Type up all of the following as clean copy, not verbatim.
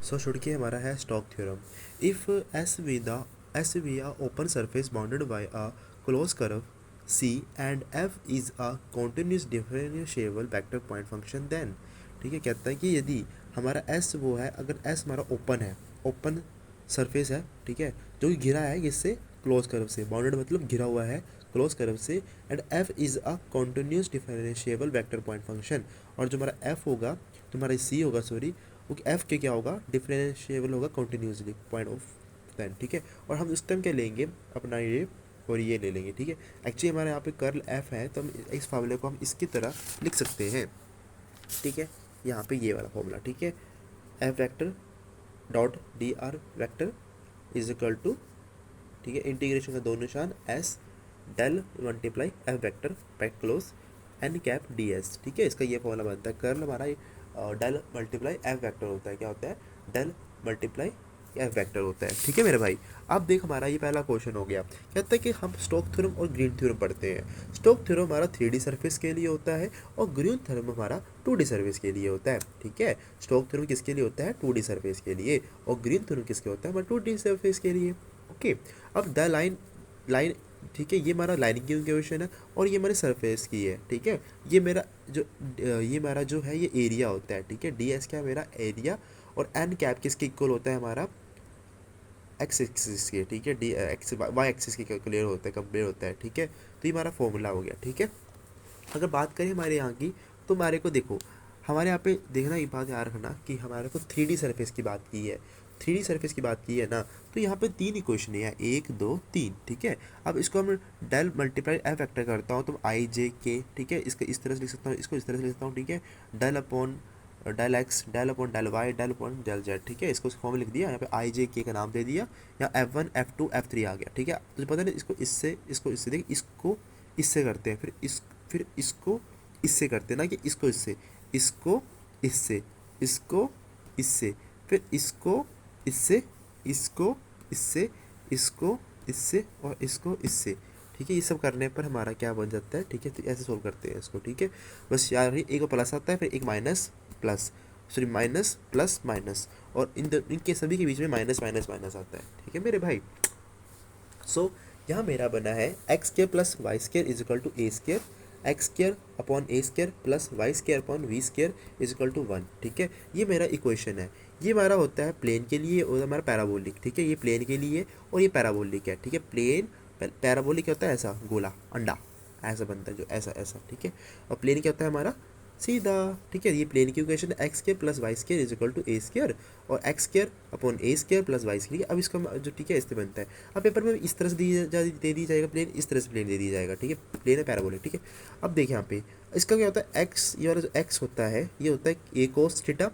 So should के हमारा है Stoke theorem. If S be a open surface bounded by a close curve C and F is a continuous differentiable vector point function then, ठीक है, कहता है कि यदि हमारा एस वो है, अगर एस हमारा ओपन है, ओपन सरफेस है, ठीक है, जो कि घिरा है किससे, क्लोज कर्व से, बाउंडेड मतलब घिरा हुआ है क्लोज कर्व से, and F is a continuous differentiable vector point function, और जो हमारा एफ होगा, तुम्हारा सी होगा, सॉरी, वो एफ के क्या होगा, डिफरेंशिएबल होगा कॉन्टिन्यूसली पॉइंट ऑफ देन, ठीक है। और हम उस टाइम क्या लेंगे अपना ये, और ये ले लेंगे, ठीक है। एक्चुअली हमारे यहाँ पे कर्ल एफ है, तो हम इस फार्मूले को हम इसकी तरह लिख सकते हैं, ठीक है, यहाँ पे ये वाला फॉर्मूला, ठीक है, F vector dot D R vector is equal to, ठीक है, इंटीग्रेशन का दो निशान S del multiply F vector पैक cross N cap D S, ठीक है। इसका ये फॉर्मूला बनता है, कर्ल हमारा डेल मल्टीप्लाई एफ वेक्टर होता है, क्या होता है, डेल मल्टीप्लाई एफ वेक्टर होता है, ठीक है मेरे भाई। अब देख हमारा ये पहला क्वेश्चन हो गया, कहता है कि हम स्टोक थ्योरम और ग्रीन थ्योरम पढ़ते हैं। स्टोक थ्योरम हमारा 3D सरफेस के लिए होता है और ग्रीन थ्योरम हमारा 2D सरफेस के लिए होता है, ठीक है। स्टोक थ्योरम किसके लिए होता है, 2D सरफेस के लिए, और ग्रीन थ्योरम किसके होता है, हमारा 2D सरफेस के लिए, ओके। अब द लाइन, ठीक है, ये हमारा लाइनिंग की क्वेश्चन है और ये हमारे सरफेस की है, ठीक है। ये मेरा जो है ये एरिया होता है, ठीक है, डी एस क्या मेरा एरिया, और एन कैप किसके इक्वल होता है, हमारा एक्स एक्सिस के, ठीक है, डी एक्स वाई एक्सिस के क्लियर होता है, कंपेयर होता है, ठीक है। तो ये हमारा फॉर्मूला हो गया, ठीक है। अगर बात करें हमारे यहाँ की, तो हमारे को देखो, हमारे यहाँ पे देखना, एक बात याद रखना कि हमारे को 3D सरफेस की बात की है, 3D सरफेस की बात की है ना, तो यहाँ पे 3 इक्वेशन है, 1 2 3, ठीक है। अब इसको हम डेल मल्टीप्लाई एफ वेक्टर करता हूँ तो आई जे के, ठीक है, इसको इस तरह से लिख सकता हूँ, इसको इस तरह से लिख सकता हूँ, ठीक है, del upon del x, del upon del y, del upon del z, ठीक है। इसको फॉर्म लिख दिया, यहाँ पे आई जे के का नाम दे दिया, या F1 F2 F3 आ गया, ठीक है। तुझे पता नहीं, इसको इससे देख, इसको इससे करते हैं, फिर इसको इससे करते हैं ना, कि इसको इससे, इसको इससे, इसको इससे, फिर इसको इससे, इसको इससे, इसको इससे, और इसको इससे, ठीक है। ये सब करने पर हमारा क्या बन जाता है, ठीक है, तो ऐसे सोल्व करते हैं इसको, ठीक है। बस यार एक प्लस आता है, फिर एक minus plus, sorry minus plus minus, और इनके सभी के बीच में माइनस माइनस माइनस आता है, ठीक है मेरे भाई। सो यहाँ मेरा बना है x square plus y square is equal to a square, x square upon a square plus y square upon b square is equal to 1, ठीक है। ये मेरा इक्वेशन है, ये हमारा होता है प्लेन के लिए और हमारा पैराबोलिक, ठीक है, ये प्लेन के लिए और ये पैराबोलिक है, ठीक है। प्लेन पैराबोलिक क्या होता है, ऐसा गोला अंडा ऐसा बनता है, जो ऐसा ऐसा, ठीक है। और प्लेन क्या होता है हमारा, सीधा, ठीक है। ये प्लेन की equation x square plus y square is equal to a square, और x square upon a square plus y square, अब इसका जो, ठीक है, इससे बनता है। अब पेपर में इस तरह से दे दी जाएगा प्लेन, इस तरह से प्लेन दे दी जाएगा, ठीक है, प्लेन है पैराबोलिक, ठीक है। अब देखिए यहाँ पे इसका क्या होता है, एक्स, ये वाला जो एक्स होता है ये होता है ए कोस थीटा,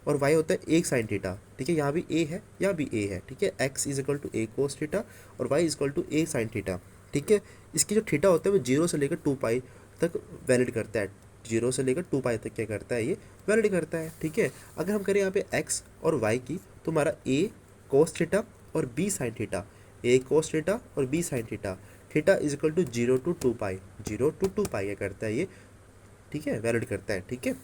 और वाई होता है एक साइन थीटा, ठीक है। यहाँ भी ए है, यहाँ भी ए है, ठीक है। X is equal to a cos theta और y is equal to a sine theta, ठीक है। इसकी जो थीटा होता है वो 0 से लेकर 2 पाई तक वैलिड करता है, 0 से लेकर 2 पाई तक क्या करता है, ये वैलिड करता है, ठीक है। अगर हम करें यहाँ पे एक्स और वाई की, तो हमारा ए कोस थीटा और b sine theta, a cos theta और b sine theta, theta is equal to 0 to 2 pi, 0 to 2 pi क्या करता है ये, ठीक है, वैलिड करता है, ठीक है।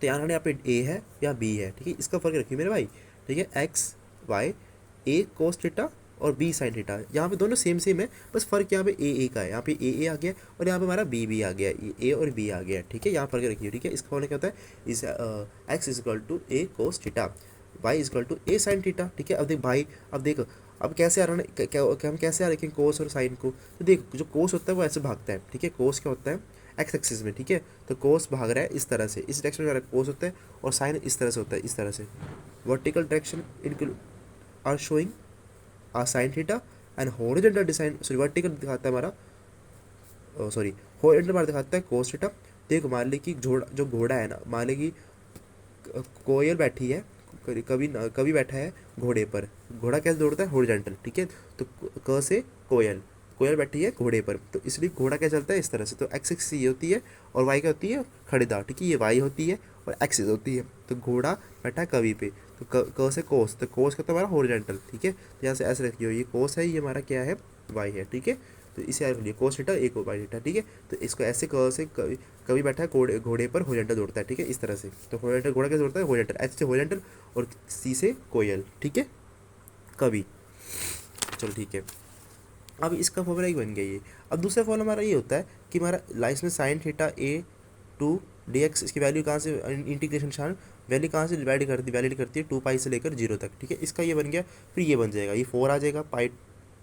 तो यहाँ पे ए है या बी है, ठीक है, इसका फर्क रखिए मेरे भाई, ठीक है। एक्स वाई ए कोस थीटा और बी साइन थीटा, यहाँ पे दोनों सेम सेम है, बस फर्क यहाँ पे ए का है, यहाँ पे ए आ गया और यहाँ पे हमारा बी आ गया, ए और बी आ गया, ठीक है। यहाँ फर्क रखिए, ठीक है। इसका होने क्या होता है, इस x is equal to a cos theta, y is equal to a sine theta, ठीक है। अब देख भाई, अब देख, अब कैसे आ रहा है, हम कैसे आ रखे कोस और साइन को, तो देख जो कोस होता है वो ऐसे भागता है, ठीक है। कोस क्या होता है, एक्स एक्सिस में, ठीक है, तो कोस भाग रहा है इस तरह से, इस डायरेक्शन में कोस होता है, और साइन इस तरह से होता है, इस तरह से। Vertical direction include are showing a sine theta and horizontal design, sorry vertical दिखाता है हमारा, सॉरी हॉरिजॉन्टल हमारा दिखाता है कोस थीटा। देखो मान ली कि जो घोड़ा है ना, मान ली कि कोयल बैठी है, कभी बैठा है घोड़े पर, घोड़ा कैसे दौड़ता है, हॉरिजॉन्टल, ठीक है। तो क से कोयल, कोयल बैठी है घोड़े पर, तो इसलिए घोड़ा क्या चलता है इस तरह से, तो एक्स एक्सिस ये होती है और वाई क्या होती है, खड़ेदार, ठीक है, ये वाई होती है और एक्सिस होती है। तो घोड़ा बैठा है कवी पे, तो क से कोस, तो कोस का तो हमारा हॉरिजॉन्टल, ठीक है। तो यहाँ से ऐसे रखिए, ये कोस है, ये हमारा क्या है, वाई है, ठीक है। तो इसे याद रखिए, कोस थीटा एक वाई थीटा, ठीक है। तो इसको ऐसे क से कभी बैठा है घोड़े पर, हॉरिजॉन्टल दौड़ता है, ठीक है, इस तरह से। तो हॉरिजॉन्टल घोड़ा कैसे दौड़ता है, हॉरिजॉन्टल, ऐसे हॉरिजॉन्टल और सी से कोयल, ठीक है, कवि। चलो ठीक है, अब इसका फॉर्मूला ही बन गया ये। अब दूसरा फॉर्मूला हमारा ये होता है कि हमारा लाइस में sine theta a to d x, इसकी वैल्यू कहाँ से, इंटीग्रेशन निशान वैल्यू कहाँ से वैलिड करती है 2 पाई से लेकर 0 तक, ठीक है। इसका ये बन गया, फिर ये बन जाएगा, ये 4 आ जाएगा, पाई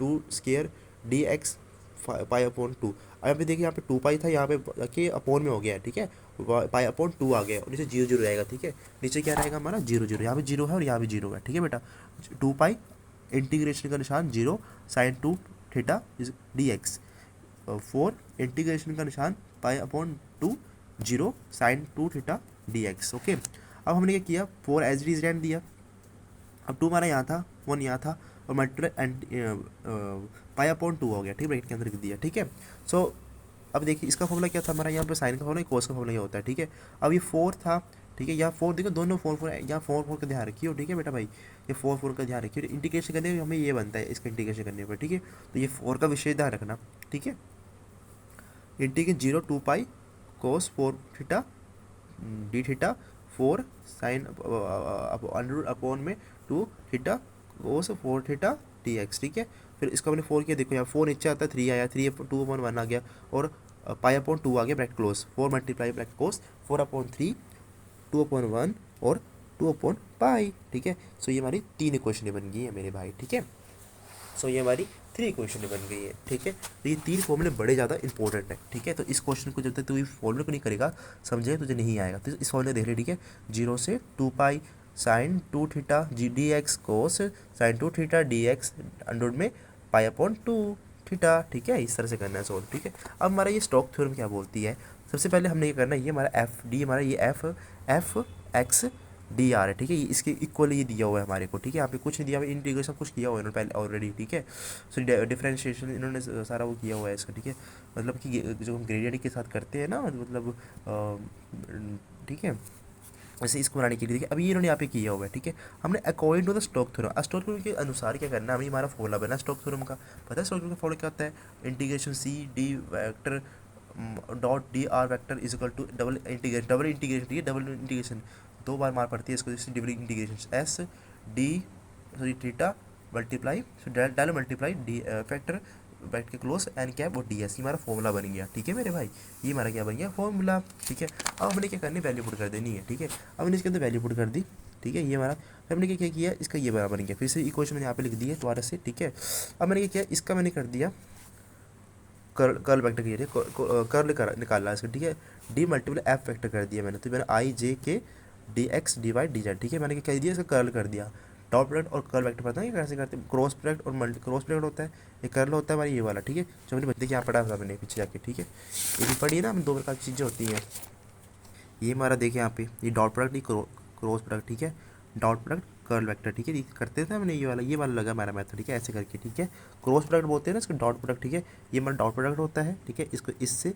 2 स्क्वायर डी एक्स पाई अपॉन 2। अब यहाँ पे देखिए, यहाँ पे 2 पाई था, यहाँ पे के अपॉन में हो गया है, ठीक है, पाई अपॉन 2 आ गया और नीचे 0 0 रहेगा, ठीक है। नीचे क्या रहेगा हमारा 0 0, यहाँ पे 0 है और यहाँ भी 0 है, ठीक है बेटा। 2 पाई इंटीग्रेशन का निशान 0 sine 2 theta d x, 4 integration का निशान pi upon 2 0 sine 2 theta d x, okay. अब हमने क्या किया, 4 एज इट इज रहने दिया। अब 2 हमारा यहाँ था, 1 यहाँ था, और मल्टीप्लाई पाई अपॉन 2 हो गया, ठीक है, ब्रैकेट के अंदर रख दिया, ठीक है। सो अब देखिए इसका फॉर्मूला क्या था हमारा, यहाँ पर साइन का फॉर्मूला, कोस का फॉर्मूला ये होता है, ठीक है। अब ये 4 था, ठीक है, यहाँ 4 देखो, दोनों 4 4 यहाँ 4 4 का ध्यान रखिए, ठीक है बेटा भाई, ये 4 4 का ध्यान रखिए। इंटीग्रेशन करने में हमें ये बनता है, इसका इंटीग्रेशन करने पर, ठीक है। तो ये 4 का विशेष ध्यान रखना, ठीक है। Integration 0 2 pi cos 4 theta d theta 4 sine under upon में 2 theta cos 4 theta d x, ठीक है। फिर इसका मैंने 4 किया, देखो यहाँ 4 नीचे आता है, 3 आया, 3 2 अपॉन 1 आ गया, और पाई अपॉन 2 आ गया, bracket close, 4 multiply bracket close 4 upon 3 2 upon 1 और 2 अपॉन पाई, ठीक है। सो ये हमारी 3 इक्वेशन बन गई है मेरे भाई, ठीक है। सो ये हमारी 3 इक्वेशन बन गई है, ठीक है। तो ये 3 फॉर्मूले बड़े ज़्यादा इंपॉर्टेंट है, ठीक है। तो इस क्वेश्चन को जब तक तू ये फॉर्मूले को नहीं करेगा, समझे, तुझे नहीं आएगा। तो इस फॉर्मूले देख ले, ठीक है, 0 से 2 pi sine 2 theta G D x कोस sign 2 theta d x under में पाई अपॉन 2 थीटा, ठीक है। इस तरह से करना है सॉल्व, ठीक है। अब हमारा ये स्टोक्स थ्योरम क्या बोलती है, सबसे पहले हमने ये करना है, ये हमारा एफ डी, हमारा ये एफ एक्स डी आर है, ठीक है। ये इसके इक्वल ये दिया हुआ है हमारे को, ठीक है। यहाँ पे कुछ नहीं दिया हुआ, इंटीग्रेशन कुछ किया हुआ है इन्होंने पहले ऑलरेडी, ठीक है। सो डिफरेंशिएशन इन्होंने सारा वो किया हुआ है इसका, ठीक है। मतलब कि जो हम ग्रेडियंट के साथ करते हैं ना, मतलब ठीक है, वैसे इसको बनाने के लिए, देखिए अभी इन्होंने यहाँ पे किया हुआ है, ठीक है। हमने according to the Stokes theorem, Stokes theorem के अनुसार क्या करना है, हमें हमारा फॉर्मूला बना स्टोक्स थ्योरम का, पता है स्टोक्स थ्योरम का फॉर्मूला क्या होता है, integration c d vector dot D R vector is equal to double integration, ठीक है, डबल इंटीग्रेशन 2 बार मार पड़ती है इसको, जैसे double integration S D sorry theta multiply डालो मल्टीप्लाई डी फैक्टर बैठ के क्लोज एन कैप और डी एस, ये हमारा फॉर्मूला बन गया, ठीक है मेरे भाई। ये हमारा क्या बन गया, फॉर्मूला, ठीक है। अब हमने क्या करनी, वैल्यू पुट कर देनी है, ठीक है। अब हमने इसके अंदर वैल्यू पुट कर दी, ठीक है। ये हमारा, फिर हमने क्या किया, इसका ये बराबर बन गया, फिर से इक्वेशन मैंने यहाँ पे लिख दी है दोबारा से, ठीक है। अब मैंने क्या किया, इसका मैंने कर दिया कर्ल वेक्टर किया, कर्ल निकालना है इसका, ठीक है। डी मल्टीप्लाई एफ वेक्टर कर दिया मैंने, तो मैंने i j k d x d y d z, ठीक है। मैंने क्या कर दिया, इसका कर्ल कर दिया। डॉट प्रोडक्ट और कर्ल वेक्टर पता है कैसे करते हैं, क्रॉस प्रोडक्ट और मल्टी क्रॉस प्रोडक्ट होता है, ये कर्ल होता है हमारा ये वाला, ठीक है। जो मैंने देखिए यहाँ पढ़ा था मैंने पीछे जाके, ठीक है। ये भी पढ़ी है ना, 2 प्रकार की चीज़ें होती हैं। ये हमारा देखिए यहाँ पे, ये डॉट प्रोडक्ट, ये क्रॉस प्रोडक्ट, ठीक है। डॉट प्रोडक्ट कर्ल वेक्टर, ठीक है, ये करते थे हमने, ये वाला लगा हमारा मैथड, ठीक है, ऐसे करके, ठीक है। क्रॉस प्रोडक्ट बोलते हैं ना इसको, डॉट प्रोडक्ट, ठीक है। ये हमारा डॉट प्रोडक्ट होता है, ठीक है। इसको इससे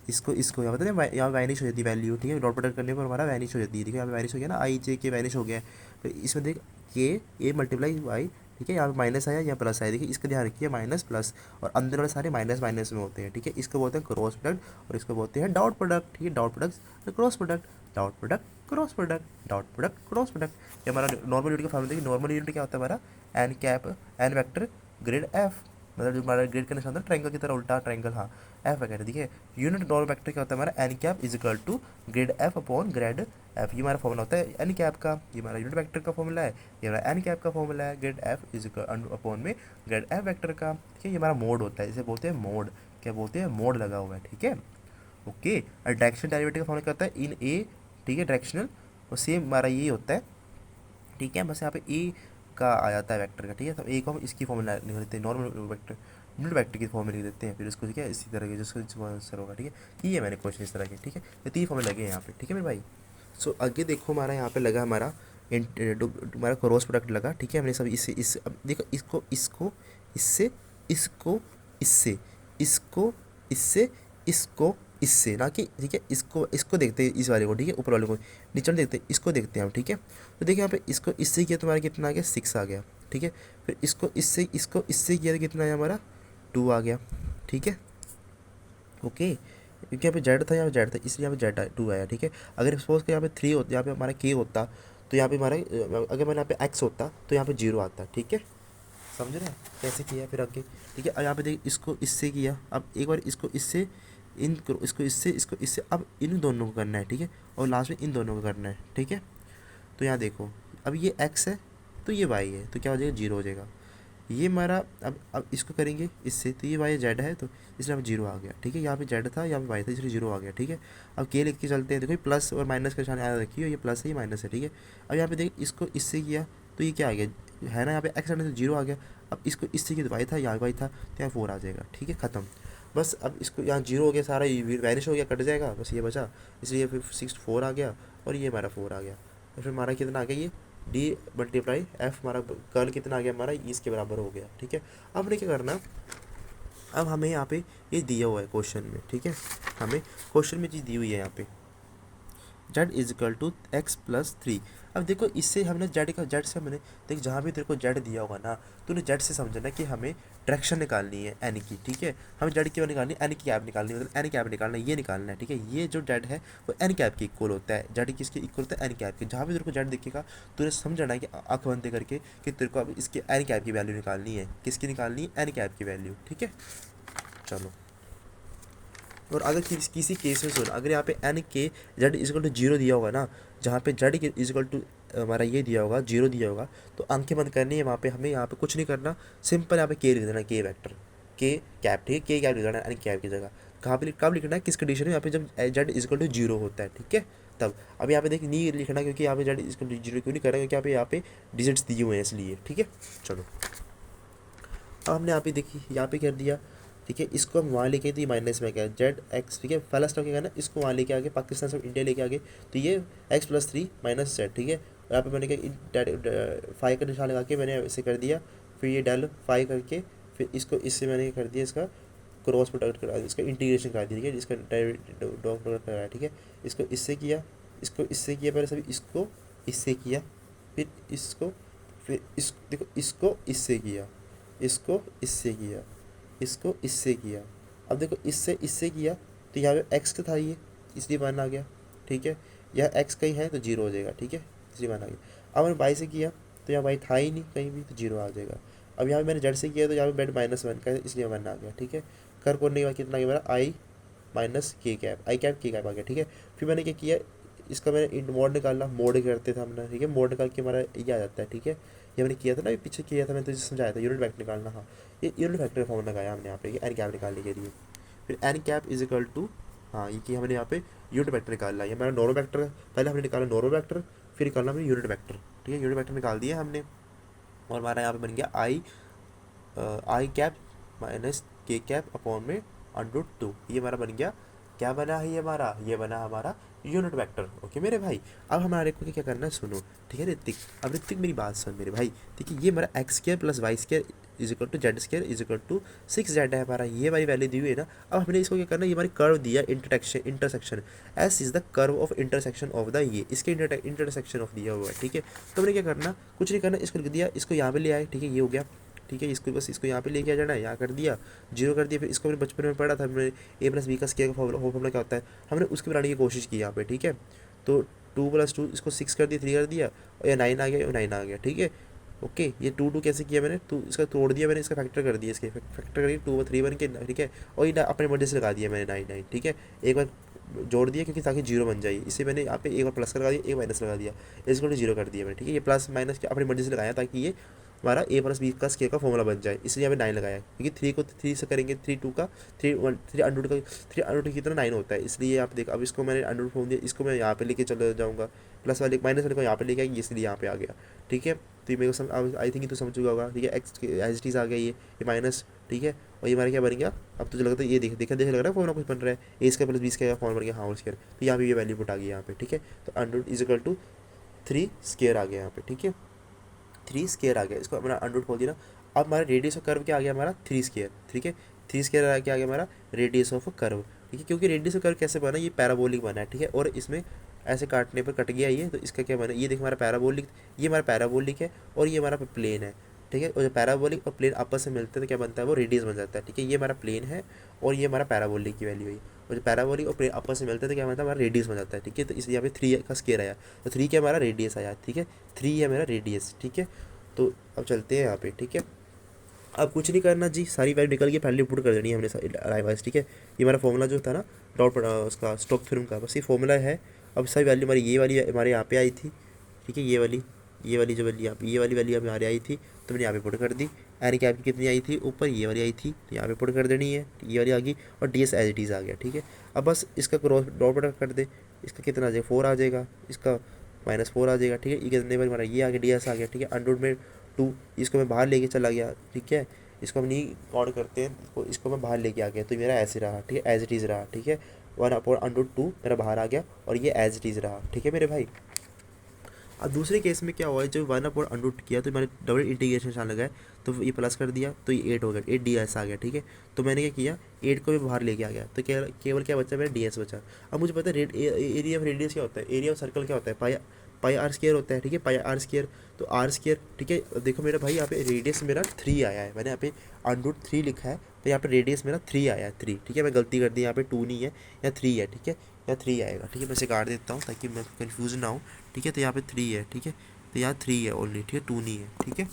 इसको यहाँ पता है, यहाँ वैनिश हो जाती है वैल्यू, ठीक है। डॉट प्रोडक्ट करने पर हमारा वैनिश हो जाती है, ठीक है। यहाँ पे वैनिश हो गया ना, आई जे के वैनिश हो गया। फिर इसमें देख के ए मल्टीप्लाई वाई, ठीक है, यहाँ पे माइनस आया, यहाँ प्लस आया, देखिए इसका ध्यान रखिए, माइनस प्लस और अंदर वाले सारे माइनस माइनस में होते हैं, ठीक है। इसको बोलते हैं क्रॉस प्रोडक्ट और इसको बोलते हैं डॉट प्रोडक्ट, ठीक है। Dot product cross product, dot product cross product, dot product cross product. ये हमारा नॉर्मल यूनिट का फॉर्मूला देखिए, नॉर्मल यूनिट क्या होता है हमारा, n cap n vector grad f, मतलब जो हमारा ग्रेड का निशान था ट्रायंगल की तरह उल्टा ट्रायंगल, हाँ एफ वगैरह, देखिए। यूनिट नॉर्मल वेक्टर क्या होता है हमारा, n cap is equal to grad f upon grad f, ये हमारा फॉर्मूला होता है एन कैप का, ये हमारा यूनिट वेक्टर का फॉर्मूला है, ये हमारा एन कैप का फॉर्मूला है, grade F is equal upon में ग्रेड एफ वेक्टर का, ठीक है। ये हमारा मोड होता है, इसे बोलते हैं मोड, क्या बोलते हैं, मोड लगा हुआ है, ठीक है, ओके। और डायरेक्शनल डेरिवेटिव का फॉर्मूला क्या होता है, इन ए, ठीक है, डायरेक्शनल, और सेम हमारा ये होता है, ठीक है। बस यहाँ पे ए का आ जाता है वेक्टर का, ठीक है। तो ए को हम इसकी फॉर्मूला लिख लेते हैं, नॉर्मल वेक्टर यूनिट वेक्टर की फॉर्म में लिख देते हैं, फिर उसको, ठीक है, इसी तरह के जिसको आंसर होगा, ठीक है। ये मैंने क्वेश्चन इस तरह के, ठीक है। ये 3 फॉर्मूले लगे हैं यहाँ पे, ठीक है मेरे भाई। सो आगे देखो, हमारा यहाँ पे लगा हमारा हमारा क्रॉस प्रोडक्ट लगा, ठीक है। हमने सब इससे इस, अब देखो इसको इसको इससे इसको इससे इसको इससे इसको इससे ना कि, ठीक है। इसको देखते हैं इस वाले को, ठीक है, ऊपर वाले को, नीचे देखते हैं इसको, देखते हैं हम, ठीक है। तो देखिए यहाँ पे इसको इससे किया तुम्हारा कितना आ गया, 6 आ गया, ठीक है। फिर इसको इससे किया तो कितना आया हमारा, 2 आ गया, ठीक है, ओके। क्योंकि यहाँ पे जेड था, यहाँ पे जेड था, इसलिए यहाँ पे जेड 2 आया, ठीक है। अगर सपोज कि यहाँ पे 3 होता, यहाँ पे हमारा के होता, तो यहाँ पे हमारा अगर मैंने यहाँ पे x होता तो यहाँ पे 0 आता, ठीक है, समझ रहे हैं कैसे किया फिर आगे, ठीक है। अब यहाँ पे देख इसको इससे किया, अब एक बार इसको इससे इन करो, इसको इससे, अब इन दोनों को करना है, ठीक है, और लास्ट में इन दोनों को करना है, ठीक है। तो यहाँ देखो अब ये x है तो ये y है, तो क्या हो जाएगा 0 हो जाएगा। ये हमारा अब इसको करेंगे इससे, तो ये y z है, तो इसलिए अब 0 आ गया, ठीक है। यहाँ पे z था, यहाँ पे y था, इसलिए 0 आ गया, ठीक है। अब k लिख के चलते हैं, देखो प्लस और माइनस का निशान याद रखिए, ये प्लस है ये माइनस है, ठीक है। अब यहाँ पे देख इसको इससे किया तो ये क्या आ गया है ना, यहाँ पे x आने से 0 आ गया। अब इसको इससे किया तो y था, यहाँ y था, तो यहाँ 4 आ जाएगा, ठीक है, ख़त्म। बस अब इसको यहाँ 0 हो गया, सारा वैनिश हो गया, कट जाएगा, बस ये बचा, इसलिए फिर 4 आ गया और ये हमारा 4 आ गया। और फिर हमारा कितना आ गया, ये डी मल्टीप्लाई एफ, हमारा कर्ल कितना आ गया हमारा, इसके बराबर हो गया, ठीक है। अब हमें क्या करना, अब हमें यहाँ पे ये दिया हुआ है क्वेश्चन में, ठीक है, हमें क्वेश्चन में चीज़ दी हुई है यहाँ पे z is equal to x plus 3। अब देखो इससे हमने z से हमने देख, जहाँ भी तेरे को z दिया होगा ना, तूने z से समझना कि हमें डायरेक्शन निकालनी है n की, ठीक है। हमें z की निकालनी है, n की कैप निकालनी है, मतलब n कैप निकालना है, ये निकालना है, ठीक है। ये जो z है वो n कैप के इक्वल होता है, z किसके इक्वल होता है, n कैप के। जहाँ भी तेरे को z दिखेगा तूने समझना है कि आँख बंद करके कि तेरे को अब इसके n कैप की वैल्यू निकालनी है, किसकी निकालनी है, n कैप की वैल्यू, ठीक है। चलो, और अगर किसी केस में सुन, अगर यहाँ पे एन के जेड इजकल टू 0 दिया होगा ना, जहाँ पे जेड इजकल टू हमारा ये दिया होगा 0 दिया होगा, तो आंखें बंद करनी है, वहाँ पे हमें यहाँ पे कुछ नहीं करना, सिंपल यहाँ पे के लिख देना, के वैक्टर, के कैप, ठीक है, के कैप लिख देना एन कैप की जगह। कहाँ पे कब लिखना है, किस कंडीशन में, यहाँ पे जब जेड इजकल टू 0 होता है, ठीक है, तब। अब यहाँ पे देख नहीं लिखना, क्योंकि यहाँ पे जेड इजकल टू 0 क्यों नहीं कर रहा है, क्योंकि यहाँ पे डिजिट्स दिए हुए हैं इसलिए, ठीक है। चलो, अब हमने यहाँ पे देखी, यहाँ पे कर दिया, ठीक है। इसको हम वहाँ लेके, तो ये माइनस में क्या है जेड एक्स, ठीक है, पहला स्टॉक क्या ना, इसको वहाँ लेके आगे, पाकिस्तान से इंडिया लेके आगे, तो ये एक्स प्लस 3 माइनस जेड, ठीक है। और यहाँ पे मैंने क्या 5 का निशान लगा के मैंने ऐसे कर दिया, फिर ये डेल 5 करके, फिर इसको इससे मैंने कर दिया, इसका क्रॉस प्रोडक्ट करा, इसका इंटीग्रेशन करा दिया, ठीक है, इसका डॉट प्रोडक्ट कराया, ठीक है। इसको इससे किया, इसको इससे किया, पहले सभी इसको इससे किया, फिर इसको, फिर इस देखो इसको इससे किया, इसको इससे किया, इसको इससे किया। अब देखो इससे इससे किया, तो यहाँ पे एक्स का था ये, इसलिए 1 आ गया, ठीक है। यह एक्स कहीं है तो 0 हो जाएगा, ठीक है, इसलिए 1 आ गया। अब मैंने वाई से किया, तो यहाँ वाई था ही नहीं कहीं भी, तो 0 आ जाएगा। अब यहाँ पे मैंने जेड से किया, तो यहाँ पे बेड -1 का है, इसलिए 1 आ गया, ठीक है। कर करने के बाद कितना आ गया मेरा, आई माइनस के कैप, आई कैप के कैप आ गया, ठीक है। फिर मैंने क्या किया, इसका मैंने मोड निकालना, मोड करते थे हमने, ठीक है, मोड निकाल के हमारा ये आ जाता है, ठीक है। ये मैंने किया था ना, ये पीछे किया था मैंने, तो समझाया था यूनिट वेक्टर निकालना, हाँ, ये यूनिट वेक्टर फॉर्म लगाया हमने यहाँ पे एन कैप निकालने के लिए। फिर n cap is equal to, हाँ, ये कि हमने यहाँ पे यूनिट वेक्टर निकालना है, ये हमारा नॉर्मल वेक्टर, पहले हमने निकाला नॉर्मल वेक्टर, फिर निकालना हमने यूनिट वेक्टर, ठीक है। यूनिट वेक्टर निकाल दिया हमने, और हमारा यहाँ पे बन गया आई कैप माइनस के कैप अपॉन में √2, ये हमारा बन गया, क्या बना है ये हमारा, ये बना हमारा यूनिट वेक्टर, ओके मेरे भाई। अब हमारे को क्या करना है, सुनो, ठीक है ऋतिक, अब ऋतिक मेरी बात सुन मेरे भाई, ठीक है। ये हमारा x² plus y² is equal to z² is equal to 6z है हमारा, ये हमारी वैल्यू दी हुई है ना। अब हमने इसको क्या करना है, ये हमारी कर्व दिया intersection, s is the curve of intersection of the, ये इसके इंटरसेक्शन ऑफ दिया हुआ है, ठीक है। तो हमने क्या करना, कुछ नहीं करना, इसको लिख दिया, इसको यहाँ पे ले आए, ठीक है, ये हो गया, ठीक है। इसको बस इसको यहाँ पे लेके आ जाना है, यहाँ कर दिया 0 कर दिया। फिर इसको मैंने बचपन में पढ़ा था, हमने a प्लस बी का स्क्वायर का फॉर्मूला क्या होता है, हमने उसके बनाने की कोशिश की यहाँ पे, ठीक है। तो 2 + 2, इसको 6 कर दिया, 3 कर दिया, और या 9 आ गया, और 9 आ गया, ठीक है, ओके। ये 2 कैसे किया मैंने, तो इसका तोड़ दिया मैंने, इसका फैक्टर कर दिया, इसके फैक्टर करके 2 3 बन के, ठीक है। और ये अपने मर्जी से लगा दिया मैंने 9 ठीक है, एक बार जोड़ दिया क्योंकि ताकि 0 बन जाए, इसे मैंने यहाँ पे एक बार प्लस लगा दिया, एक माइनस लगा दिया, इसको 0 कर दिया मैंने, ठीक है। ये प्लस माइनस अपनी मर्जी से लगाया ताकि ये हमारा a प्लस बी का स्क्वायर का फॉर्मूला बन जाए, इसलिए हमें 9 लगाया, क्योंकि 3 को 3 से करेंगे, 3 2 का 3 अंडर कितना 9 होता है, इसलिए आप देख, अब इसको मैंने अंडर फॉर्म दिया, इसको मैं यहाँ पे लेके चले जाऊँगा, प्लस वाले माइनस वाले को यहाँ पे लेके आएंगे, इसलिए यहाँ पे आ गया, ठीक है। तो ये मेरे को आई थिंक तो समझ चुका होगा, ठीक है। एक्स एज टीज आ गया, ये माइनस, ठीक है। और ये हमारा क्या बन गया, अब तुझे लगता है ये देख लग रहा है फॉर्मूला कुछ बन रहा है, a² प्लस b² फॉर्मूला बन गया, हाँ होल स्क्वायर, तो यहाँ पे ये वैल्यू पुट आ गई यहाँ पे, ठीक है। तो under is equal to 3 square आ गया यहाँ पे, ठीक है, 3 स्क्वायर आ गया, इसको अपना अंडर खोल दिया। अब हमारा रेडियस ऑफ कर्व क्या आ गया हमारा 3 स्क्वायर, ठीक है। 3 स्क्वायर क्या आ गया हमारा रेडियस ऑफ कर्व, ठीक है, क्योंकि रेडियस ऑफ कर्व कैसे बना, ये पैराबोलिक बना है, ठीक है। और इसमें ऐसे काटने पर कट गया ये, तो इसका क्या बना, ये देख हमारा पैराबोलिक, ये हमारा पैराबोलिक है, और ये हमारा प्लेन है, ठीक है। और जो पैराबोलिक और प्लेन आपस में मिलते हैं तो क्या बनता है, वो रेडियस बन जाता है, ठीक है। ये हमारा प्लेन है और ये हमारा पैराबोलिक की वैल्यू है। और जो पैराबोलिक और प्लेन आपस में मिलते हैं तो क्या बनता है, हमारा रेडियस बन जाता है, ठीक है। तो इसलिए यहाँ पे 3 का स्केयर आया, तो 3 क्या हमारा रेडियस आया, ठीक है। 3 है मेरा रेडियस, ठीक है। तो अब चलते हैं यहाँ पे, ठीक है। अब कुछ नहीं करना जी, सारी वैल्यू निकल के पहले पुट कर देनी है हमने राइवाइज, ठीक है। ये हमारा फॉर्मूला जो था ना डॉट उसका स्टोक्स थ्योरम का, बस ये फॉर्मूला है। अब सारी वैल्यू हमारी ये वाली हमारे यहाँ पे आई थी, ठीक है। ये वाली जो वैल्यू ये वाली वैल्यू हमारे आई थी तो मैंने यहाँ पे पुट कर दी। एन की आपकी कितनी आई थी ऊपर, ये वाली आई थी, तो यहाँ पे पुट कर देनी है, ये वाली आ गई। और d s as it is आ गया, ठीक है। अब बस इसका क्रॉस डॉट प्रोडक्ट कर दे, इसका कितना आ जाएगा 4 आ जाएगा, इसका -4 आ जाएगा, ठीक है। ये कितने बार हमारा ये आ गया, डी एस आ गया, ठीक है। अंडर में 2, इसको मैं बाहर लेके चला गया, ठीक है। इसको हम नहीं काउंट करते हैं, तो इसको मैं बाहर लेके आ गया, तो मेरा ऐसे रहा, ठीक है, एज इट इज़ रहा, ठीक है। 1/√2 मेरा बाहर आ गया और ये एज इट इज़ रहा, ठीक है मेरे भाई। अब दूसरे केस में क्या हुआ है, जब 1/√2 किया तो मैंने डबल इंटीग्रेशन निशान लगाया, तो ये प्लस कर दिया तो ये 8 हो गया, 8 डी एस आ गया, ठीक है। तो मैंने क्या किया, 8 को भी बाहर लेके आ गया, तो केवल क्या बचा, मेरा डी एस बचा। अब मुझे पता है एरिया ऑफ रेडियस क्या होता है, एरिया ऑफ सर्कल क्या होता है, पाई आर स्क्वायर होता है, ठीक है। पाई आर स्क्वायर, तो आर स्क्वायर, ठीक है। देखो मेरा भाई यहाँ पे रेडियस मेरा 3 आया है, मैंने यहाँ पे √3 लिखा है, तो यहाँ पे रेडियस मेरा 3 आया है, 3, ठीक है। मैं गलती कर दी, यहाँ पे 2 नहीं है, यहाँ 3 है, ठीक है। यहाँ 3 आएगा, ठीक है। मैं इसे काट देता हूँ ताकि मैं कन्फ्यूज ना हो, ठीक है। तो यहाँ पे 3 है, ठीक है। तो यहाँ 3 है ओनली, ठीक है, 2 नहीं है, ठीक है।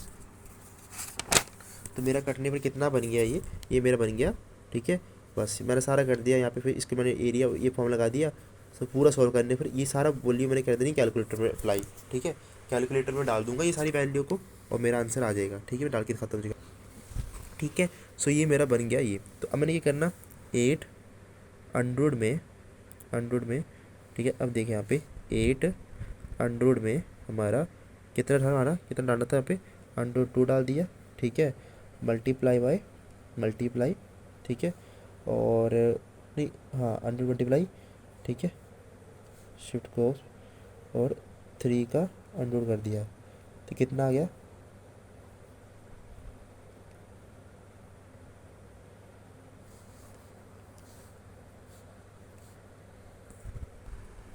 तो मेरा कटने पर कितना बन गया, ये मेरा बन गया, ठीक है। बस मैंने सारा कर दिया यहाँ पे, फिर इसके मैंने एरिया ये फॉर्म लगा दिया। तो पूरा सॉल्व करने पर ये सारा वैल्यू मैंने कर देनी कैलकुलेटर में अप्लाई, ठीक है। कैलकुलेटर में डाल दूंगा ये सारी वैल्यू को और मेरा आंसर आ जाएगा, ठीक है। डाल के ख़त्म हो जाएगा, ठीक है। सो ये मेरा बन गया ये। तो अब मैंने ये करना 8 100 में, ठीक है। अब देखिए यहाँ पे 8 100 में हमारा कितना था, हमारा कितना डालना था, यहाँ पे √2 डाल दिया, ठीक है। मल्टीप्लाई, ठीक है। और नहीं, हाँ, अंडर मल्टीप्लाई, ठीक है। शिफ्ट क्रॉस और 3 का अंडर कर दिया, तो कितना आ गया,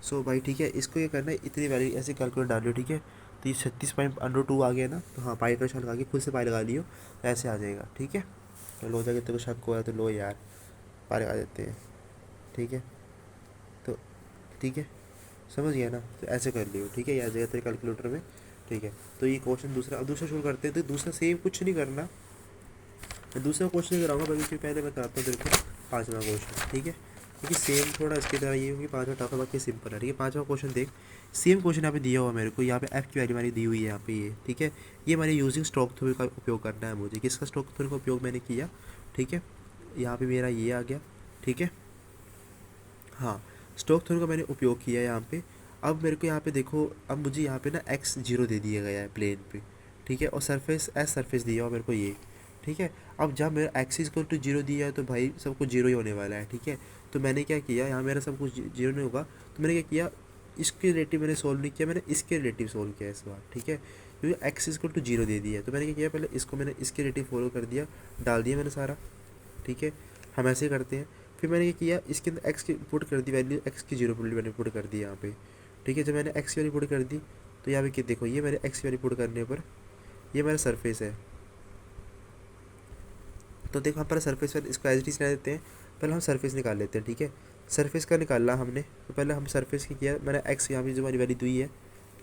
सो भाई, ठीक है। इसको ये करना है, इतनी वैल्यू ऐसे कैलकुलेट डाल लो, ठीक है। तो ये 36.√2 आ गया ना, तो हाँ पाई का निशान लगा के खुद से पाई लगा लियो, ऐसे आ जाएगा, ठीक है। तो लो जाके तेरे को शक हो रहा है तो लो यार, पाई लगा देते हैं, ठीक है। तो ठीक है, समझ गया ना, तो ऐसे कर लियो, ठीक है। ये आ जाएगा तेरे कैलकुलेटर में, ठीक है। तो ये क्वेश्चन दूसरा, अब दूसरा शुरू करते हैं। तो दूसरा सेम कुछ नहीं करना, मैं दूसरा क्वेश्चन नहीं कराऊंगा बल्कि पहले मैं कराता हूँ तेरे को 5वां क्वेश्चन, ठीक है। क्योंकि सेम थोड़ा इसकी तरह ये होगी, 5वां टफ है, बाकी सिंपल है, ठीक है। 5वां क्वेश्चन देख, सेम क्वेश्चन यहाँ पे दिया हुआ मेरे को, यहाँ पे एफ की वैल्यू हमारी दी हुई है यहाँ पे, ये ठीक है। ये हमारे यूजिंग स्टोक्स थ्योरम का उपयोग करना है मुझे, किसका स्टोक्स थ्योरम का उपयोग मैंने किया, ठीक है। यहाँ पे मेरा ये आ गया, ठीक है। हाँ, स्टोक्स थ्योरम का मैंने उपयोग किया है यहाँ पे। अब मेरे को यहाँ पे देखो, अब मुझे यहाँ पे ना x0 दे दिया गया है प्लेन पे, ठीक है। और सरफेस एस सरफेस दिया हुआ मेरे को ये, ठीक है। अब जब मेरा x=0 दिया है तो भाई सब कुछ जीरो ही होने वाला है, ठीक है। तो मैंने क्या किया, यहाँ मेरा सब कुछ जीरो नहीं होगा, तो मैंने क्या किया, इसके रिलेटिव मैंने सोल्व नहीं किया, मैंने इसके रिलेटिव सोल्व किया इस बार, ठीक है। क्योंकि x=0 दे दिया है, तो मैंने क्या किया, पहले इसको मैंने इसके रिलेटिव फॉलो कर दिया, डाल दिया मैंने सारा, ठीक है। हम ऐसे ही करते हैं। फिर मैंने क्या किया, इसके अंदर एक्स की पुट कर दी वैल्यू, एक्स की 0 वैल्यू मैंने पुट कर दी यहाँ पे, ठीक है। जब मैंने एक्स की वैल्यू पुट कर दी तो यहाँ पे क्या देखो, ये मेरे एक्स की वैल्यू पुट करने पर ये मेरा सरफेस है। तो देखो हम पहले सरफेस पर इसको एज इट इज निकाल देते हैं, पहले हम सरफेस निकाल लेते हैं, ठीक है। सरफेस का निकाला हमने, तो पहले हम सरफेस की किया, मैंने एक्स यहाँ पे जो हमारी वैल्यू दी है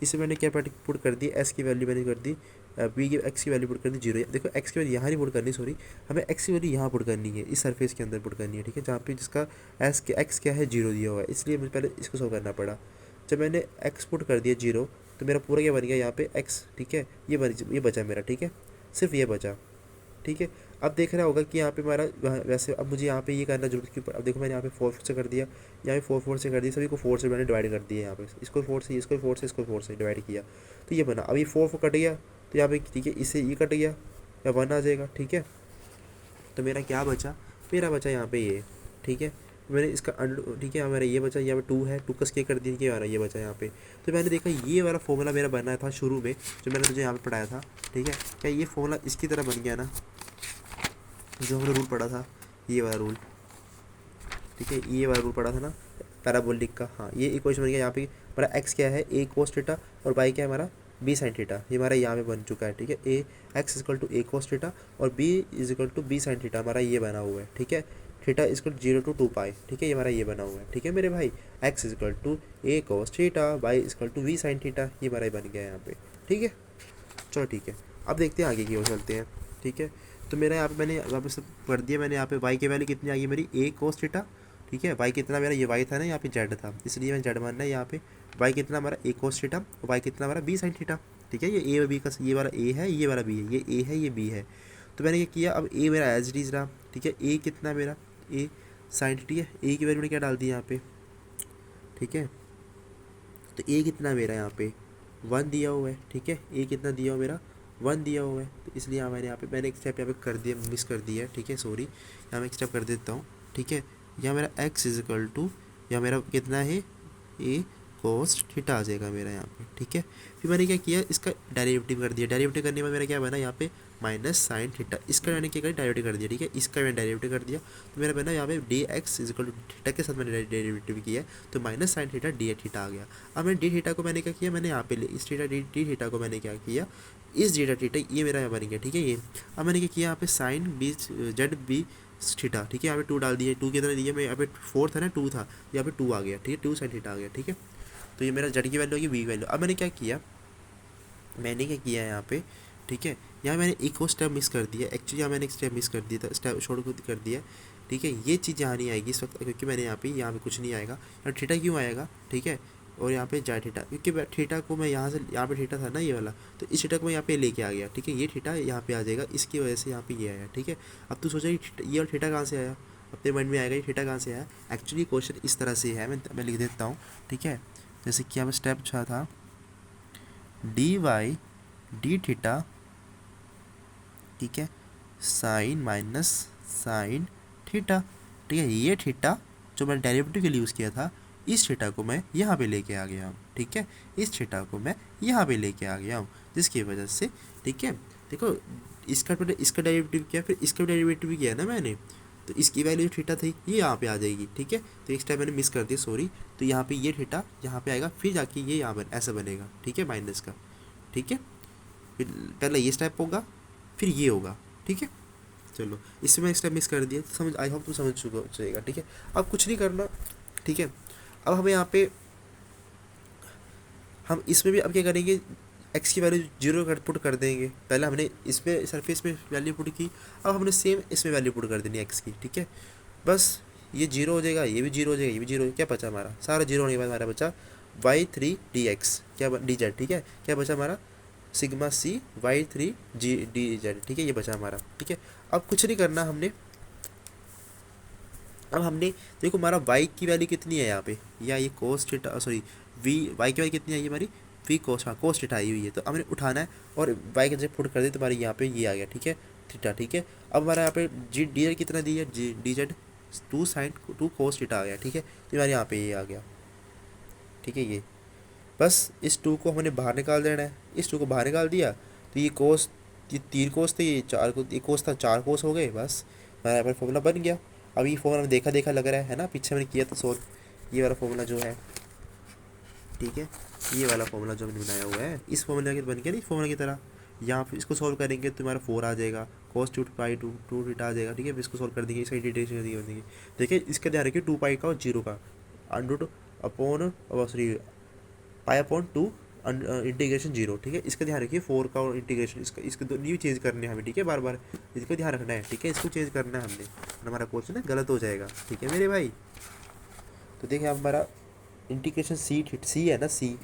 इसे मैंने क्या पुट कर दी, एस की वैल्यू मैंने कर दी, बी की एक्स की वैल्यू पुट कर दी 0। देखो एक्स की वैल्यू यहाँ नहीं पुट करनी, सॉरी, हमें एक्स की वैल्यू यहाँ पुट करनी है, इस सरफेस के अंदर पुट करनी है, ठीक है। जहाँ पे जिसका एक्स क्या है 0 दिया हुआ है, इसलिए मुझे पहले इसको सॉल्व करना पड़ा। जब मैंने एक्स पुट कर दिया 0 तो मेरा पूरा क्या बन गया यहाँ पे एक्स, ठीक है। ये बचा मेरा, ठीक है, सिर्फ ये बचा, ठीक है। अब देख रहा होगा कि यहाँ पे हमारा वैसे, अब मुझे यहाँ पे ये करना जरूरत क्यों, अब देखो मैंने यहाँ पे 4 से कर दिया, यहाँ पे 4 से कर दिया, सभी को 4 से मैंने डिवाइड कर दिया, यहाँ पे इसको 4 से, इसको 4 से, इसको 4 से डिवाइड किया, तो ये बना। अब ये 4 कट गया तो यहाँ पे, ठीक है, इससे ये कट गया, या 1 आ जाएगा, ठीक है। तो मेरा क्या बचा, मेरा बचा यहाँ पे ये, ठीक है। मैंने इसका ठीक है, मेरा ये बचा, यहाँ पे 2 है, 2 का स्केयर कर दिया, कि हमारा ये बचा यहाँ पे। तो मैंने देखा ये वाला फॉर्मूला मेरा बना था शुरू में, जो मैंने तुझे यहाँ पे पढ़ाया था, ठीक है। क्या ये फॉर्मूला इसकी तरह बन गया ना, जो हमने रूल पढ़ा था, ये वाला रूल, ठीक है, ये वाला रूल पढ़ा था ना पैराबोलिक का। हाँ, ये इक्वेशन बन गया। यहाँ पे हमारा एक्स क्या है, a cos थीटा, और y क्या है हमारा बी साइन थीटा, ये हमारा यहाँ पे बन चुका है, ठीक है। A x equal to a cos theta और b is equal to b sine theta, हमारा ये बना हुआ है, ठीक है। थीटा इक्वल 0 to 2 पाई, ठीक है, ये हमारा ये बना हुआ है, ठीक है मेरे भाई। X equal to a cos theta, y equal to b sine theta, ये हमारा बन गया है यहाँ पे, ठीक है। चलो ठीक है, अब देखते हैं आगे की ओर चलते हैं, ठीक है। तो मेरा यहाँ पे मैंने वापस कर दिया, मैंने यहाँ पे वाई की वैल्यू कितनी आ गई मेरी, ए कोस थीटा, ठीक है। वाई कितना मेरा, ये वाई था ना, यहाँ पे जेड था, इसलिए मैं जेड मानना है यहाँ पे। वाई कितना हमारा ए कोस थीटा और वाई कितना हमारा बी साइन थीटा, ठीक है। ये ए और बी का, ये वाला ए है, ये वाला बी है, ये ए है, ये बी है। तो मैंने क्या किया, अब ए मेरा एज इट इज रहा, ठीक है। ए कितना मेरा, ए साइन, ठीक है। ए की वैल्यू मैंने क्या डाल दी यहाँ पे, ठीक है। तो ए कितना मेरा यहाँ पे 1 दिया हुआ है, ठीक है। ए कितना दिया हुआ मेरा 1 दिया हुआ है, तो इसलिए मैंने यहाँ पे मैंने एक स्टेप यहाँ पे कर दिया, मिस कर दिया है, ठीक है, सॉरी। यहाँ मैं एक स्टेप कर देता हूँ, ठीक है। यहाँ मेरा एक्स इज इक्वल टू, या मेरा कितना है ए कोस थीटा आ जाएगा मेरा यहाँ पे, ठीक है। फिर मैंने क्या किया, इसका डेरिवेटिव कर दिया। डेरिवेटिव करने में मेरा क्या बना यहाँ पे माइनस साइन थीटा, इसका मैंने क्या करा डेरिवेटिव कर दिया, ठीक है। इसका मैंने डेरिवेटिव कर दिया, तो मेरा बना यहाँ पे d x is equal to theta के साथ मैंने डेरिवेटिव किया है, तो minus sine theta d theta आ गया। अब मैंने डी थीटा को मैंने क्या किया, मैंने यहाँ पे इस थीटा डी थीटा को मैंने क्या किया, इस थीटा थीटा ये मेरा यहाँ बन गया, ठीक है। ये अब मैंने क्या किया, यहाँ पे sine b z b theta, ठीक है। यहाँ पे 2 डाल दिए, 2 कितना दिया मैं, यहाँ पे 4 था ना, 2 था, यहाँ पे 2 आ गया, ठीक है। 2 साइन थीटा आ गया, ठीक है। तो ये मेरा जेड की वैल्यू होगी, वी वैल्यू। अब मैंने क्या किया, मैंने क्या किया यहाँ पे, ठीक है। यहाँ मैंने एक और स्टेप मिस कर दिया, एक्चुअली यहाँ मैंने एक स्टेप मिस कर दिया था, स्टेप शॉर्ट कर दिया, ठीक है। ये चीज़ यहाँ नहीं आएगी इस वक्त, क्योंकि मैंने यहाँ पे कुछ नहीं आएगा। यहाँ थीटा क्यों आएगा, ठीक है। और यहाँ पे जाए थीटा, क्योंकि थीटा को मैं यहाँ से, यहाँ पे थीटा था ना ये वाला, तो इस थीटा को मैं यहाँ पे लेके आ गया, ठीक है। ये थीटा यहाँ पे आ जाएगा, इसकी वजह से यहाँ पे ये आया, ठीक है। अब तू सोचा ये और थीटा कहाँ से आया, अपने माइंड में आएगा ये थीटा कहाँ से आया। एक्चुअली क्वेश्चन इस तरह से है, मैं लिख देता हूँ, ठीक है। जैसे कि यहाँ पे स्टेप अच्छा था, डी वाई डी थीटा, ठीक है, साइन माइनस साइन थीटा, ठीक है। ये थीटा जो मैंने डेरिवेटिव के लिए यूज़ किया था, इस थीटा को मैं यहाँ पे लेके आ गया हूँ, ठीक है। इस थीटा को मैं यहाँ पे लेके आ गया हूँ, जिसकी वजह से, ठीक है, देखो इसका डेरिवेटिव किया, फिर इसका डेरिवेटिव भी किया ना मैंने, तो इसकी वैल्यू थीटा थी, ये यहाँ पे आ जाएगी, ठीक है। तो एक स्टेप मैंने मिस कर दिया, सॉरी। तो यहाँ पे ये थीटा यहाँ पे आएगा, फिर जाके ये यहाँ पर ऐसा बनेगा, ठीक है, माइनस का, ठीक है। फिर पहले ये स्टेप होगा, फिर ये होगा, ठीक है। चलो इसमें मैं स्टेप मिस कर दिया, तो समझ, आई होप तुम समझ चुका जाएगा, ठीक है। अब कुछ नहीं करना, ठीक है। अब हमें यहाँ पे, हम इसमें भी अब क्या करेंगे, एक्स की वैल्यू 0 पुट कर देंगे। पहले हमने इसमें सरफेस में वैल्यू पुट की, अब हमने सेम इसमें वैल्यू पुट कर देनी एक्स की, ठीक है। बस ये 0 हो जाएगा, ये भी 0 हो जाएगा, ये भी 0, क्या बचा हमारा, सारा 0 होने के बाद हमारा बचा y3 dx, क्या डी जेड, ठीक है। क्या बचा हमारा sigma c y3 g d z, ठीक है, ये बचा हमारा, ठीक है। अब कुछ नहीं करना हमने, अब हमने देखो हमारा y की वैल्यू कितनी है यहाँ पे, या ये cos theta, sorry b, y की वैल्यू कितनी आई है हमारी, वी कोस, हाँ कोस थीटा आई हुई है, तो हमने उठाना है और y के जब पुट कर दे तो हमारे यहाँ पे ये आ गया, ठीक है, थीटा, ठीक है। अब हमारा यहाँ पे जी डी जेड कितना दी है, जी d z 2 sine 2 cos theta आ गया, ठीक है। तो हमारे यहाँ पे ये आ गया, ठीक है। ये बस इस 2 को हमने बाहर निकाल देना है, इस 2 को बाहर निकाल दिया, तो ये कोस, ये 3 कोस थे, ये 4 को, ये कोस था, 4 कोस हो गए, बस हमारा यहाँ पर फॉर्मूला बन गया। अब ये फॉर्मूला में देखा देखा लग रहा है ना, पीछे मैंने किया था सोल्व, ये वाला फॉर्मूला जो है, ठीक है, ये वाला फॉर्मूला जो हमने बनाया हुआ है, इस फॉर्मूला के बन गया ना, इस फॉर्मूला की तरह। यहाँ पे इसको सॉल्व करेंगे तो हमारा 4 आ जाएगा, cos 2 पाई 2 थीटा आ जाएगा, ठीक है। फिर इसको सॉल्व कर देंगे, इसका डिटेल्स कर देंगे, देखिए इसका ध्यान रखिए 2 पाई का और 0 का, अंडर अपॉन, सॉरी पाई अपॉन 2 इंटीग्रेशन 0, ठीक है। इसका ध्यान रखिए 4 का और इंटीग्रेशन, इसका इसके दो न्यू चेंज करने हैं हमें, ठीक है, बार बार इसको ध्यान रखना है, ठीक है। इसको चेंज करना है हमने, हमारा क्वेश्चन है गलत हो जाएगा, ठीक है मेरे भाई। तो देखिए हमारा इंटीग्रेशन सी है ना, सी,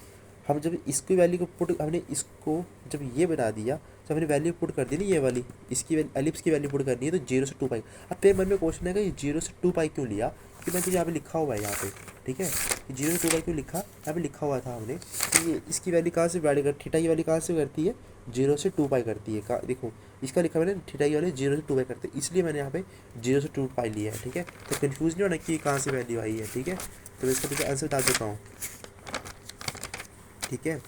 हम जब इसकी वैल्यू को पुट, हमने इसको जब ये बना दिया, तो हमने वैल्यू पुट कर दी ना, ये वाली इसकी एलिप्स की वैल्यू पुट करनी है, तो 0 से 2 पाई। अब तेरे मन में क्वेश्चन है कि ये 0 से 2 पाई क्यों लिया, कि मैं तुझे यहाँ पे लिखा हुआ है यहाँ पे, ठीक है। 0 से 2 पाई क्यों लिखा, यहाँ पे लिखा हुआ था हमने कि ये इसकी वैल्यू कहाँ से वैल्यू कर, थीटा की वैल्यू कहाँ से करती है, 0 से 2 पाई करती है, देखो इसका लिखा मैंने थीटा की वैल्यू 0 से 2 पाई करते हैं, इसलिए मैंने यहाँ पे 0 से 2 पाई लिया है, ठीक है। तो कन्फ्यूज नहीं होना कि कहाँ से वैल्यू आई है, ठीक है। तो इसका तुझे आंसर बता देता हूँ, ठीक है।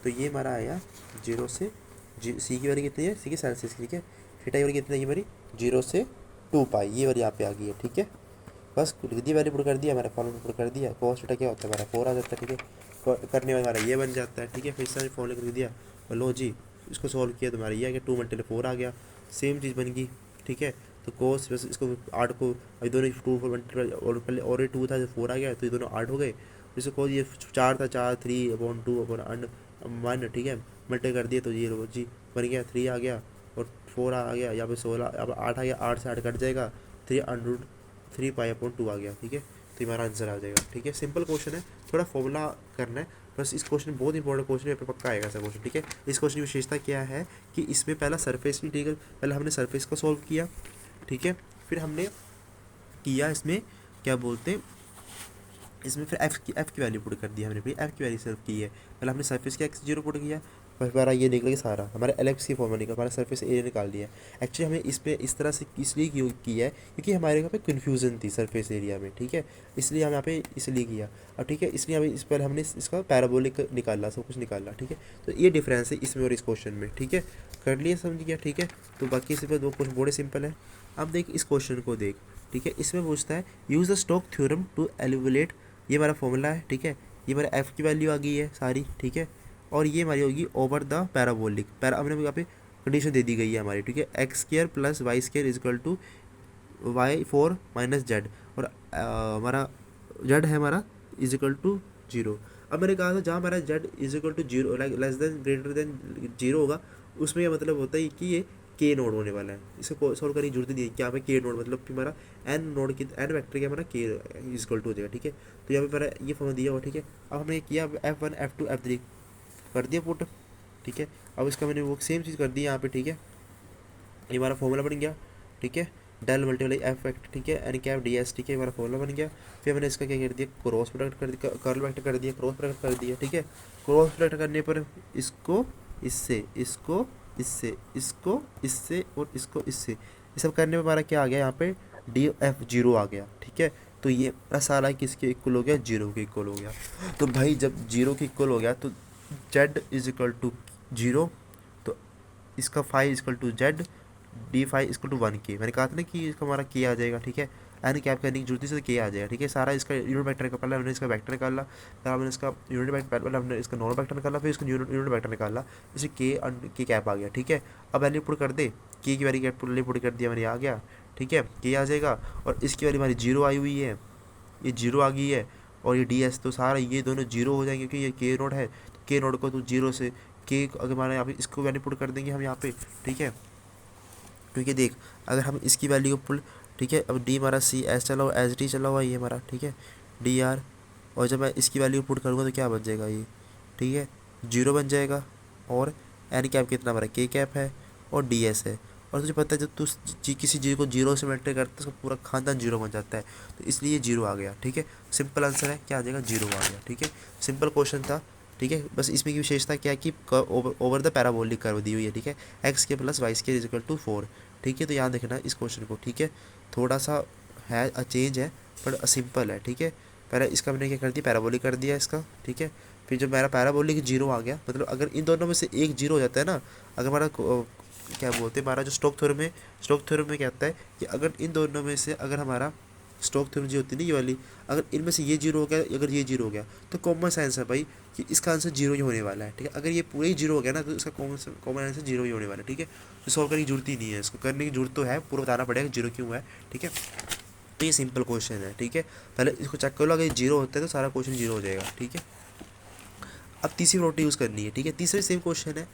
तो ये हमारा आया 0 से सी की वैल्यू कितनी है, सी की सेल्सियस, ठीक है। थीटा की वैल्यू कितनी है हमारी 0 से 2 पाई, ये वाली यहाँ पे आ गई है, ठीक है। बस लिख दी, वैल्यू पुट कर दिया, हमारा फॉर्मूला पुट कर दिया, कोस थीटा क्या होता है हमारा 4 आ जाता है, ठीक है। करने में हमारा ये बन जाता है, ठीक है। फिर से फॉर्मूला कर दिया और लो जी इसको सॉल्व किया तो हमारा ये आ गया 2 × 4 आ गया, सेम चीज़ बन गई, ठीक है। तो कोस बस इसको 8 को अभी दोनों 2 4 मल्टीप्लाई और पहले और ये 2 था 4 आ गया, तो ये दोनों 8 हो गए। जैसे कोस ये 4 था 4 3/2/1, ठीक है। मल्टीप्लाई कर दिए तो ये लो जी बन गया 3 आ गया और 4 आ गया, यहाँ पे 16, यहाँ पे 8 आ गया, 8 से 8 कट जाएगा, 3/3π/2 आ गया, ठीक है। तो हमारा आंसर आ जाएगा, ठीक है। सिंपल क्वेश्चन है, थोड़ा फॉर्मूला करना है बस। इस क्वेश्चन बहुत इंपॉर्टेंट क्वेश्चन है, पे पक्का आएगा ऐसा क्वेश्चन, ठीक है। इस क्वेश्चन की विशेषता क्या है कि इसमें पहला सरफेस नहीं, ठीक है, पहले हमने सरफेस को सॉल्व किया, ठीक है। फिर हमने किया इसमें क्या बोलते हैं, इसमें फिर एफ की वैल्यू पुट कर दी हमने, फिर एफ की वैल्यू सर्व की है। पहले हमने सरफेस का x0 पुट किया, फिर हमारा ये निकल गया सारा हमारा एल की फॉर्म निकल, हमारा सरफेस एरिया निकाल दिया। एक्चुअली हमें इस पर इस तरह से इसलिए की है क्योंकि हमारे यहाँ पे कन्फ्यूज़न थी सरफेस एरिया में, ठीक है। इसलिए हम यहाँ पे इसलिए किया और ठीक है, इसलिए हमें इस पर हमने इसका पैराबोलिक निकाला, सब कुछ निकाला, ठीक है। तो ये डिफरेंस है इसमें और इस क्वेश्चन में, ठीक है। कर लिए, समझ गया, ठीक है। तो बाकी इस पर 2 क्वेश्चन बड़े सिंपल है। अब देख इस क्वेश्चन को देख, ठीक है। इसमें पूछता है use the Stoke theorem to evaluate, ये हमारा फॉर्मूला है, ठीक है। ये हमारा एफ की वैल्यू आ गई है सारी, ठीक है। और ये हमारी होगी ओवर द पैराबोलिक, हमने यहाँ पे कंडीशन दे दी गई है हमारी, ठीक है। x² + y² is equal to y4 - z, और हमारा z है हमारा इजकल टू 0। अब मैंने कहा था जहाँ हमारा z is equal to 0 less than greater than 0 होगा, उसमें यह मतलब होता है कि ये के नोड होने वाला है। इसको सॉल्व करने की जरूरत नहीं है, क्या हमें के नोड मतलब कि हमारा एन नोड की एन वेक्टर क्या हमारा के इजकल टू हो जाएगा, ठीक है। तो यहाँ पे हमारा ये फॉर्म दिया हुआ, ठीक है। अब हमने किया F1 F2 F3 कर दिया पुट, ठीक है। अब इसका मैंने वो सेम चीज़ कर दी यहाँ पे, ठीक है। ये हमारा फॉर्मूला बन गया, ठीक है। डेल मल्टीप्लाई एफ वेक्टर, ठीक है, एन कैप डी एस, ठीक है, हमारा फॉर्मूला बन गया। फिर मैंने इसका क्या कर दिया, क्रॉस प्रोडक्ट कर दिया, कर्ल वेक्टर कर दिया, क्रॉस प्रोडक्ट कर दिया, ठीक है। क्रॉस प्रोडक्ट करने पर इसको इससे, इसको इससे, इसको इससे और इसको इससे, ये सब करने पर हमारा क्या आ गया यहाँ पे DF0 आ गया, ठीक है। तो ये सारा किसके इक्वल हो गया, 0 के इक्वल हो गया। तो भाई जब 0 के इक्वल हो गया तो z इजिकल टू 0, तो इसका five is equal to z, D5 is equal to 1k। मैंने कहा था ना कि इसका हमारा के आ जाएगा, ठीक है। एन कैप करने की जरूरत से के आ जाएगा, ठीक है। सारा इसका यूनिट वेक्टर का, पहले हमने इसका वेक्टर निकाला, फिर हमने इसका यूनिट वेक्टर, पहले हमने इसका नॉन वेक्टर निकाला, फिर इसका यूनिट वेक्टर निकाला, इसे के कैप आ गया, ठीक है। अब वैल्यू पुट कर दे, के की वैल्यू पुट कर दिया मैंने, आ गया, ठीक है, के आ जाएगा। और इसकी वैल्यू हमारी 0 आई हुई है, ये 0 आ गई है, और ये DS तो सारा ये दोनों 0 हो जाएंगे क्योंकि ये के नोड है। तो के नोड को तो 0 से के अगर हमारे यहाँ पे इसको वैल्यू पुट कर देंगे हम यहाँ पे, ठीक है। क्योंकि देख अगर हम इसकी वैल्यू को पुल, ठीक है। अब डी हमारा CS चला हुआ, SD चला हुआ ये हमारा, ठीक है, DR। और जब मैं इसकी वैल्यू पुट करूँगा तो क्या बन जाएगा ये, ठीक है, 0 बन जाएगा। और एन कैप कितना हमारा के कैप है और DS है। और तुझे पता है जब तू किसी चीज़ को 0 से मल्टीप्लाई करता है उसका पूरा खानदान 0 बन जाता है, तो इसलिए 0 आ गया, ठीक है। सिंपल आंसर है, क्या आ जाएगा, 0 आ गया, ठीक है। सिंपल क्वेश्चन था, ठीक है। बस इसमें की विशेषता क्या है कि ओवर द पैराबोलिक कर्व दी हुई है, ठीक है। x² + y² इजकल टू 4, ठीक है। तो यहाँ देखना इस क्वेश्चन को, ठीक है। थोड़ा सा है चेंज है पर सिंपल है, ठीक है। पहले इसका मैंने क्या कर दिया, पैराबोलिक कर दिया इसका, ठीक है। फिर जब मेरा पैराबोलिक 0 आ गया, मतलब अगर इन दोनों में से एक 0 हो जाता है ना, अगर हमारा क्या बोलते हैं, हमारा जो स्टोक थ्योरम में क्या होता है कि अगर इन दोनों में से अगर हमारा स्टोक थ्योरम जो होती है ना ये वाली, अगर इनमें से ये 0 हो गया, अगर ये 0 हो गया तो कॉमन सेंस है भाई कि इसका आंसर 0 ही होने वाला है, ठीक है। अगर ये पूरे ही 0 हो गया ना तो इसका कॉमन आंसर 0 ही होने वाला है, ठीक है। तो सॉल्व करने की जरूरत ही नहीं है, इसको करने की जरूरत तो है, पूरा बताना पड़ेगा 0 क्यों है, ठीक है। तो ये सिंपल क्वेश्चन है, ठीक है। पहले इसको चेक कर लो, अगर 0 होता है तो सारा क्वेश्चन 0 हो जाएगा, ठीक है। अब तीसरी प्रोपर्टी यूज़ करनी है, ठीक है। तीसरी सेम क्वेश्चन है,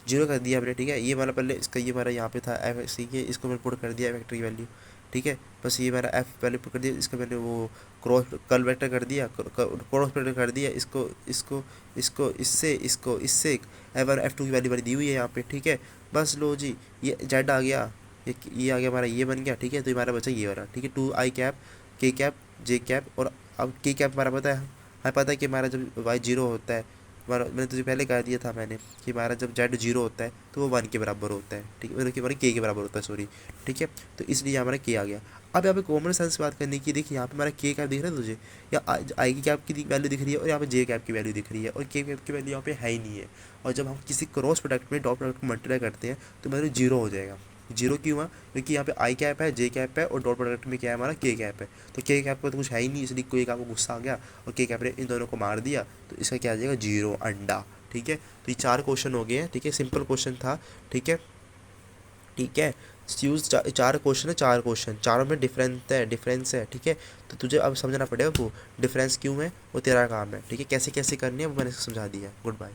0 कर दिया हमने, ठीक है। ये हमारा पहले इसका ये हमारा यहाँ पे था एफ, ठीक है, इसको मैंने पुट कर दिया वेक्टर की वैल्यू, ठीक है। बस ये हमारा एफ पहले पुट कर दिया, इसका मैंने वो क्रॉस कल वेक्टर कर दिया, क्रॉस वेक्टर कर दिया, इसको इसको इसको इससे, इसको इससे F2 की वैल्यू वाली दी हुई है यहाँ पे, ठीक है। बस लो जी ये जेड आ गया, ये आ गया हमारा, ये बन गया, ठीक है। तो हमारा बचा ये वाला, ठीक है, 2i कैप के कैप जे कैप। और अब के कैप हमारा पता है, हमें पता है कि हमारा जब y 0 होता है, हमारा मैंने तुझे पहले कह दिया था मैंने कि हमारा जब z 0 होता है तो वो 1 के बराबर होता है, ठीक है, मतलब कि हमारे k के बराबर होता है, सॉरी, ठीक है। तो इसलिए हमारा k आ गया। अब यहाँ पे कॉमन सेंस बात करने की, देखिए यहाँ पे हमारा k कैप दिख रहा है तुझे, या आई की कैप की वैल्यू दिख रही है, और यहाँ पे जे कैप की वैल्यू दिख रही है, और के कैप की वैल्यू यहाँ पे है ही नहीं है। और जब हम किसी क्रॉस प्रोडक्ट में डॉट प्रोडक्ट को मल्टीप्लाई करते हैं तो मतलब 0 हो जाएगा, जीरो क्यों हुआ? क्योंकि यहाँ पे आई कैप है, जे कैप है और डॉट प्रोडक्ट में क्या है हमारा के कैप है। तो के कैप पर तो कुछ है ही नहीं, इसलिए कोई का गुस्सा आ गया और के कैप ने इन दोनों को मार दिया, तो इसका क्या आ जाएगा? जीरो, अंडा। ठीक है, तो ये 4 क्वेश्चन हो गए हैं। ठीक है, सिंपल क्वेश्चन था। ठीक है, ठीक है, यूज 4 क्वेश्चन है, 4 क्वेश्चन, चारों में डिफरेंस है। ठीक है, तो तुझे अब समझना पड़ेगा वो डिफरेंस क्यों है, वो तेरा काम है। ठीक है, कैसे कैसे करनी है वो मैंने समझा दिया। Good bye.